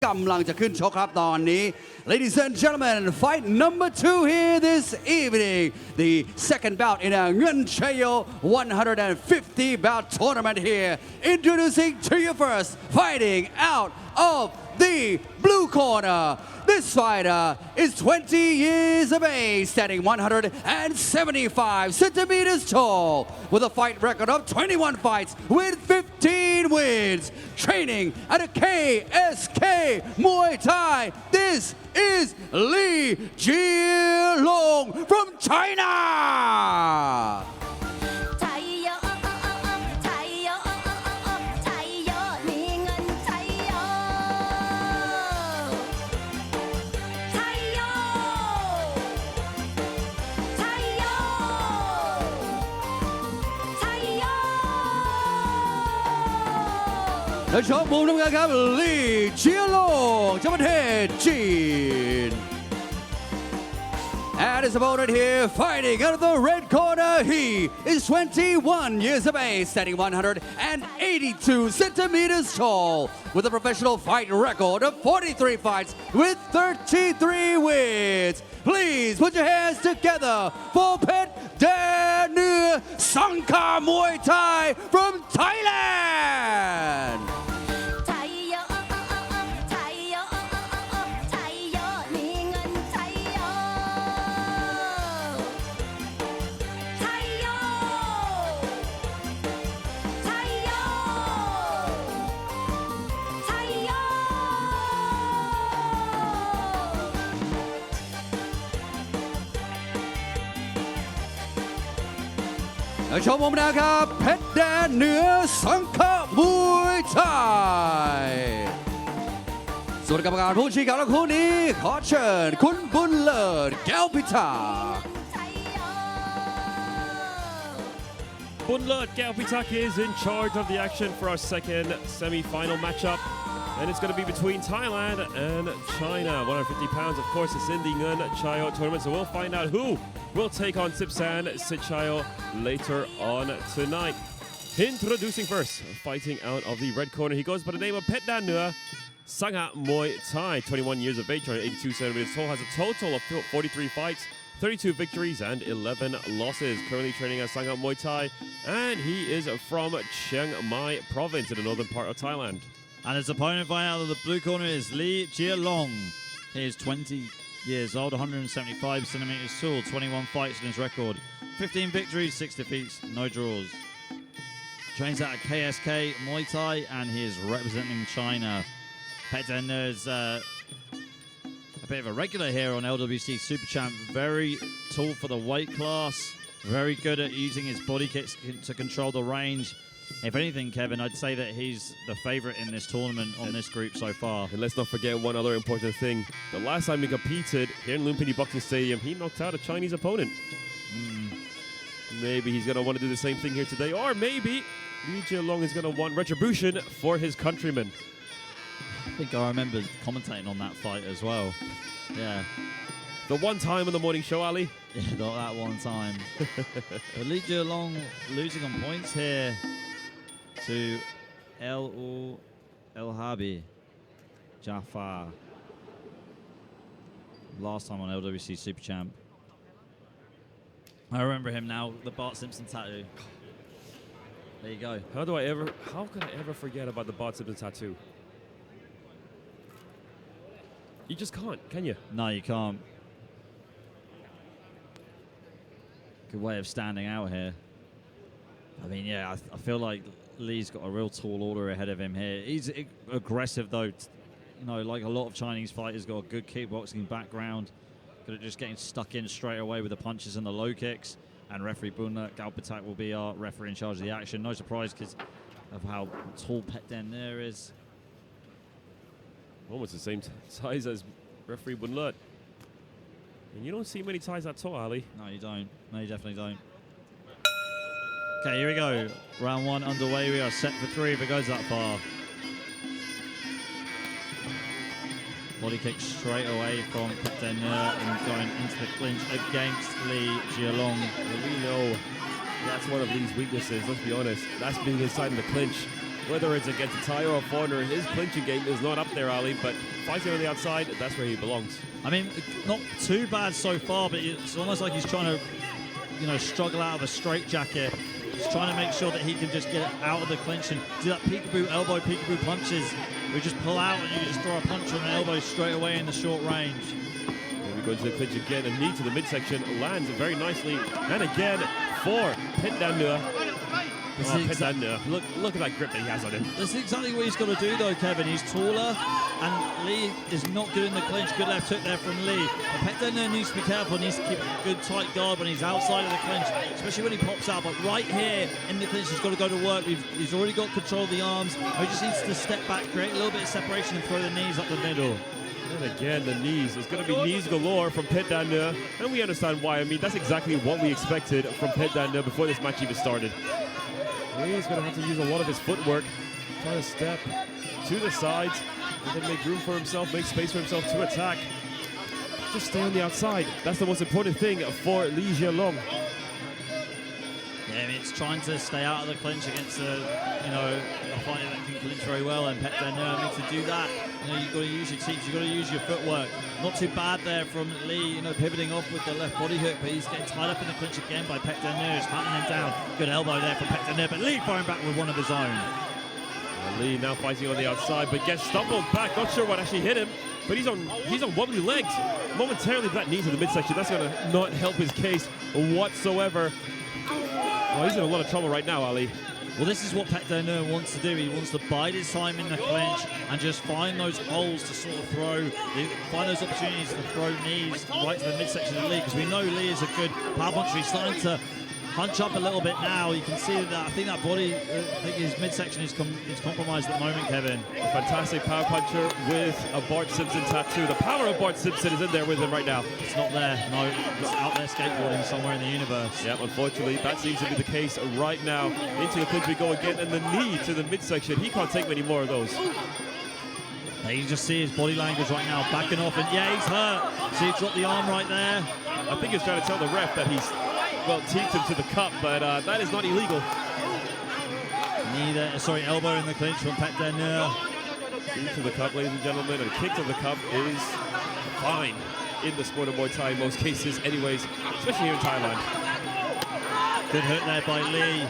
กำลังจะขึ้นชกครับตอนนี้ Ladies and gentlemen, fight number 2 here this evening. The second bout in a Ngunchayo 150 bout tournament here. Introducing to you first, fighting out of the blue corner. This fighter is 20 years of age, standing 175 centimeters tall, with a fight record of 21 fights with 15 wins. Training at a KSK Muay Thai. This is Lwc from China. The shot move นะครับ Lwc จากประเทศจีน And his opponent here fighting out of the red corner. He is 21 years of age, standing 182 centimeters tall, with a professional fight record of 43 fights with 33 wins. Please put your hands together for Phech Đan Nửa Sangka Muay Thai from Thailand.ชมมุมนะครับเพชรแดนเหนือสังขมวยไทยส่วนกรรมการผู้ชี้ขาดและคู่นี้ขอเชิญคุณบุญเลิศแก้วพิทักษ์ Bunlert Galpitak is in charge of the action for our second semi-final matchup. And it's going to be between Thailand and China. 150 pounds, of course, it's in the Ngunchayo tournament. So we'll find out who will take on Sipsan Sichayo later on tonight. Introducing first, fighting out of the red corner. He goes by the name of Phech Đan Nửa Sangha Muay Thai. 21 years of age, 82 centimeters tall. Has a total of 43 fights, 32 victories and 11 losses. Currently training at Sangha Muay Thai. And he is from Chiang Mai province in the northern part of Thailand. And his opponent fighting out of the blue corner is Lwc. He is 20 years old, 175 centimeters tall, 21 fights in his record, 15 victories, 6 defeats, no draws. Trains out at KSK Muay Thai, and he is representing China. Phech Đan Nửa is a bit of a regular here on Lwc Super Champ. Very tall for the weight class, very good at using his body kicks to control the range. If anything, Kevin, I'd say that he's the favorite in this tournament on this group so far. And let's not forget one other important thing. The last time he competed here in Lumpini Boxing Stadium, he knocked out a Chinese opponent. Maybe he's going to want to do the same thing here today. Or maybe Lwc is going to want retribution for his countrymen. I think I remember commentating on that fight as well. Yeah. The one time on the morning show, Ali. Yeah, not that one time. But Lwc losing on points here to El Habi Jafar. Last time on LWC Super Champ. I remember him now, the Bart Simpson tattoo. There you go. How could I ever forget about the Bart Simpson tattoo? You just can't, can you? No, you can't. Good way of standing out here. I mean, yeah, I feel like Lee's got a real tall order ahead of him here. He's aggressive, though. You know, like a lot of Chinese fighters, got a good kickboxing background. Good at just getting stuck in straight away with the punches and the low kicks. And referee Bunlert Galpitak will be our referee in charge of the action. No surprise because of how tall Phech Đan Nửa is. Almost the same size as referee Bunlert. And you don't see many ties that tall, Ali. No, you don't. No, you definitely don't. Okay, here we go. Round one underway. We are set for 3 if it goes that far. Body kick straight away from Phech Đan Nửa and going into the clinch against Lwc. That's one of Lee's weaknesses, let's be honest. That's being inside in the clinch. Whether it's against a Thai or a foreigner, his clinching game is not up there, Ali, but fighting on the outside, that's where he belongs. I mean, not too bad so far, but it's almost like he's trying to, struggle out of a straitjacket. He's trying to make sure that he can just get out of the clinch and do that peekaboo elbow, peekaboo punches. We just pull out and you just throw a punch or an elbow straight away in the short range. Here we go into the clinch again. A knee to the midsection lands very nicely. And again for Phết Đan Nưa. Phết Đan Nưa. Look at that grip that he has on him. That's exactly what he's got to do though, Kevin. He's taller and Lee is not good in the clinch. Good left hook there from Lee. But Phết Đan Nưa needs to be careful. He needs to keep a good tight guard when he's outside of the clinch, especially when he pops out. But right here in the clinch, he's got to go to work. He's already got control of the arms. He just needs to step back, create a little bit of separation and throw the knees up the middle. And again, the knees. It's going to be knees galore from Phết Đan Nưa. And we understand why. I mean, that's exactly what we expected from Phết Đan Nưa before this match even started. He's going to have to use a lot of his footwork, try to step to the sides, and then make room for himself, make space for himself to attack. Just stay on the outside. That's the most important thing for Lwc Long. Yeah, I mean, it's trying to stay out of the clinch against a fighter that can clinch very well, and Phết Đan Nưa needs to do that. You've got to use your teeth, you've got to use your footwork. Not too bad there from Lee, pivoting off with the left body hook, but he's getting tied up in the clinch again by Phết Đan Nưa. He's hunting him down. Good elbow there from Phết Đan Nưa, but Lee firing back with one of his own. Lee now fighting on the outside, but gets stumbled back. Not sure what actually hit him, but he's on wobbly legs. Momentarily, that knee to the midsection. That's going to not help his case whatsoever. Well, he's in a lot of trouble right now, Ali. Well, this is what Phết Đan Nưa wants to do. He wants to bide his time in the clinch and just find those holes to sort of throw, find those opportunities to throw knees right to the midsection of Lee, because we know Lee is a good power puncher. He's starting to hunch up a little bit now. You can see that I think that body, his midsection is compromised at the moment, Kevin. A fantastic power puncher with a Bart Simpson tattoo. The power of Bart Simpson is in there with him right now. It's not there. No, it's out there skateboarding somewhere in the universe. Yeah, unfortunately, that seems to be the case right now. Into the clinch we go again, and the knee to the midsection. He can't take many more of those. You just see his body language right now, backing off, and yeah, he's hurt. See, he dropped the arm right there. I think he's trying to tell the ref that he's, teeped him to the cup, but that is not illegal. Elbow in the clinch from Phết Đan Nưa. Knee to the cup, ladies and gentlemen, and a kick to the cup is fine in the sport of Muay Thai in most cases anyways, especially here in Thailand. Good hook there by Lee.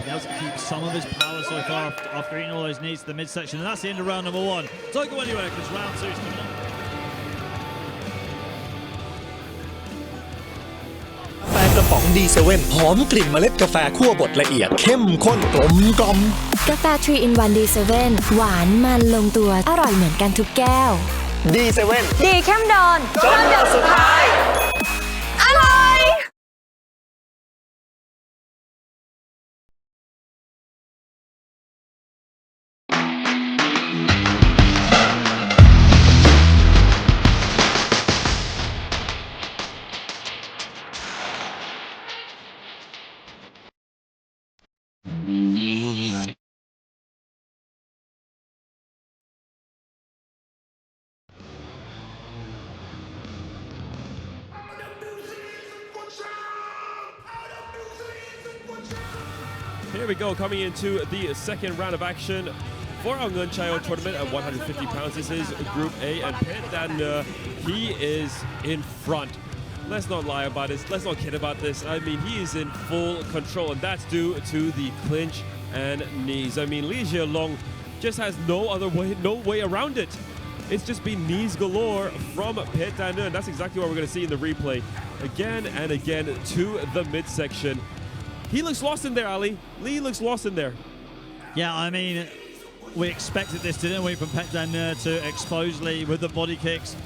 He able to keep some of his power so far after eating all those knees to the midsection, and that's the end of round number one. Don't go anywhere because round two is coming up. กระป๋องดีเซเว่นหอมกลิ่นเมล็ดกาแฟคั่วบดละเอียดเข้มข้นกลมกล่อมกาแฟ 3-in-1 D7 หวานมันลงตัวอร่อยเหมือนกันทุกแก้ว D7 ดีเข้มโดนจนหยดสุดท้ายอร่อย Here we go, coming into the second round of action for our Nguyen Chayo tournament at 150 pounds. This is Group A, and Phết Đan Nưa, he is in front. Let's not lie about this. Let's not kid about this. I mean, he is in full control, and that's due to the clinch and knees. I mean, Lwc Long just has no way around it. It's just been knees galore from Phết Đan Nưa, and that's exactly what we're going to see in the replay. Again and again to the midsection. He looks lost in there, Ali. Lee looks lost in there. Yeah, I mean, we expected this, didn't we, from Phết Đan Nưa to expose Lee with the body kicks,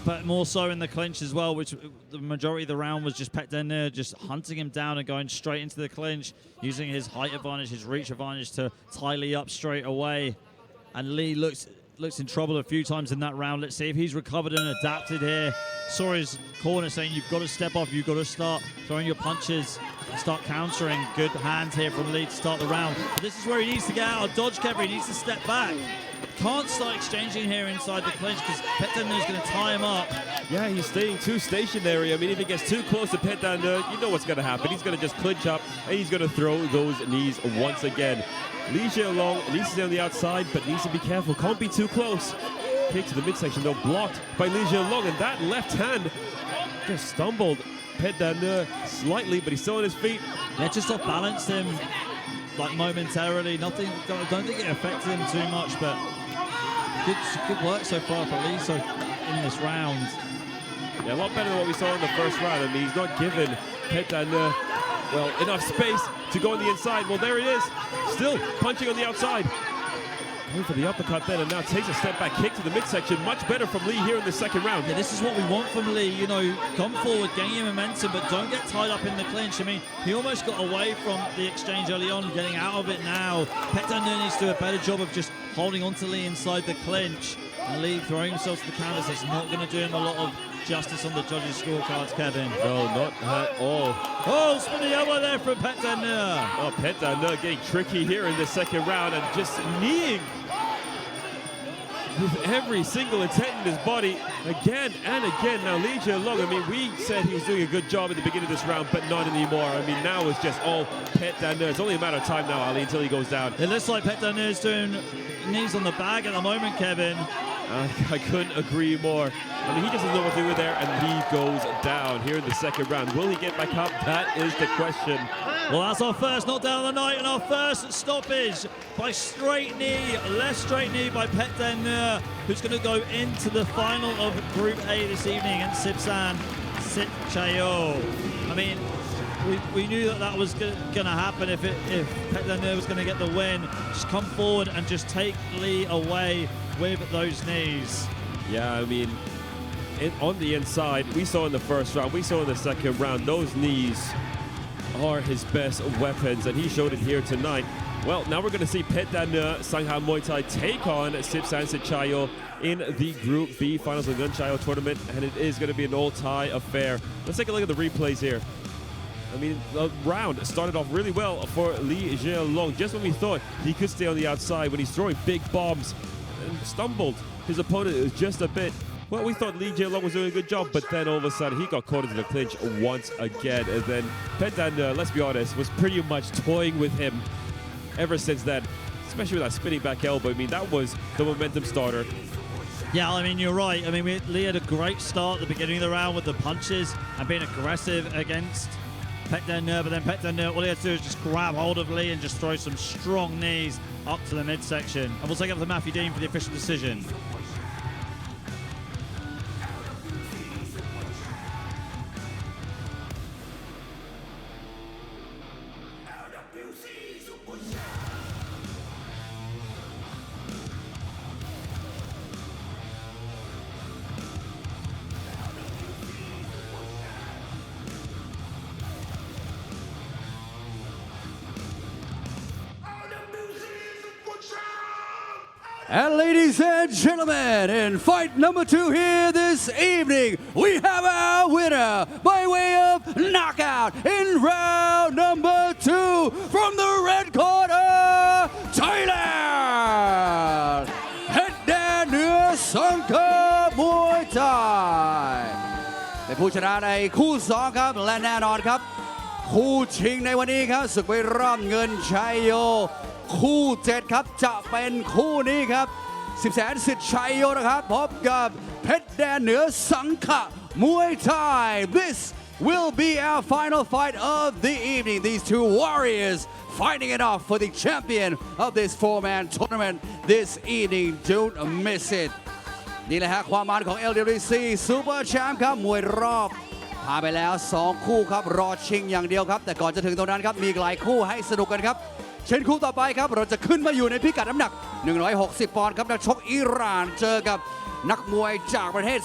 but more so in the clinch as well, which the majority of the round was just Phết Đan Nưa just hunting him down and going straight into the clinch, using his height advantage, his reach advantage to tie Lee up straight away. And Lee looks in trouble a few times in that round. Let's see if he's recovered and adapted here. Saw his corner saying, you've got to step off, you've got to start throwing your punches and start countering. Good hands here from Lee to start the round. But this is where he needs to get out of dodge, Kevin. He needs to step back. can't start exchanging here inside the clinch because Pet Dan Neu is going to tie him up. Yeah, he's staying too stationary. I mean, if he gets too close to Pet Dan Neu, you know what's going to happen. He's going to just clinch up and he's going to throw those knees once again. Lwc needs to stay on the outside, but needs to be careful. Can't be too close. Kick to the midsection, though, blocked by Lwc, and that left hand just stumbled Pet Dan Neu slightly, but he's still on his feet. Yeah, just off balanced him like momentarily. Nothing. I don't think it affected him too much, but good work so far for Lee in this round. Yeah, a lot better than what we saw in the first round. I mean, he's not given Pet Dan Neu, well, enough space to go on the inside. Well, there he is, still punching on the outside. Going for the uppercut then, and now takes a step back kick to the midsection. Much better from Lee here in the second round. Yeah, this is what we want from Lee. You know, come forward, gain your momentum, but don't get tied up in the clinch. I mean, he almost got away from the exchange early on, getting out of it now. Pet Dan Neu needs to do a better job of just holding on to Lee inside the clinch. And Lee throwing himself to the canvas is not going to do him a lot of justice on the judges' scorecards, Kevin. No, not at all. Oh, spinning elbow there from Pet Dan Neu. Oh, Pet Dan Neu getting tricky here in the second round and just kneeing with every single intent in his body again and again. Now, Lwc, I mean, we said he was doing a good job at the beginning of this round, but not anymore. I mean, now it's just all Pet Dan Neu. It's only a matter of time now, Ali, until he goes down. It looks like Pet Dan Neu is doing knees on the bag at the moment, Kevin. I couldn't agree more. I mean, he just doesn't know what to do there, and he goes down here in the second round. Will he get back up? That is the question. Well, that's our first knockdown of the night and our first stoppage by straight knee, left straight knee by Pet Dan Neu, who's going to go into the final of Group A this evening against Sipsan Sitchayo. I mean, we knew that was going to happen if Pet Dan Neu was going to get the win. Just come forward and just take Lee away with those knees. Yeah, I mean, on the inside, we saw in the first round, we saw in the second round, those knees are his best weapons, and he showed it here tonight. Well, now we're going to see Pet Dan Neu, NghะmวยThai take on Sipsan Sitchayo in the Group B Finals of the Chayo tournament, and it is going to be an all-tie affair. Let's take a look at the replays here. I mean, the round started off really well for Lwc, just when we thought he could stay on the outside, when he's throwing big bombs and stumbled his opponent just a bit. Well, we thought Lwc was doing a good job, but then all of a sudden he got caught into the clinch once again. And then Pet Dan Neu, let's be honest, was pretty much toying with him ever since then, especially with that spinning back elbow. I mean, that was the momentum starter. Yeah, I mean, you're right. I mean, Lee had a great start at the beginning of the round with the punches and being aggressive against Pet Dan Neu, but then Pet Dan Neu, all he had to do is just grab hold of Lee and just throw some strong knees up to the midsection. And we'll take up to Matthew Dean for the official decision. And ladies and gentlemen, in fight number 2 here this evening, we have our winner by way of knockout in round number 2 from the red corner, Thailand, เพชรแดนเหนือสังกัดมวยไทยเป็นผู้ชนะในคู่2ครับและแน่นอนครับคู่ชิงในวันนี้ครับศึกไปร่ำเงินชัยโยคู่7ครับจะเป็นคู่นี้ครับSipsan Sitchayoนะครับพบกับเพชรแดนเหนือสังขะมวยไทย This will be our final fight of the evening. These two warriors fighting it off for the champion of this 4-man tournament this evening. Don't miss it. นี่แหละฮะความมันของ Lwc Super Champ ครับมวยรอบผ่านไปแล้ว2คู่ครับรอชิงอย่างเดียวครับแต่ก่อนจะถึงตรงนั้นครับมีหลายคู่ให้สนุกกันครับเช่นคู่ต่อไปครับเราจะขึ้นมาอยู่ในพิกัดน้ำหนัก160ปอนด์ครับนักชกอิหร่านเจอกับนักมวยจากประเทศ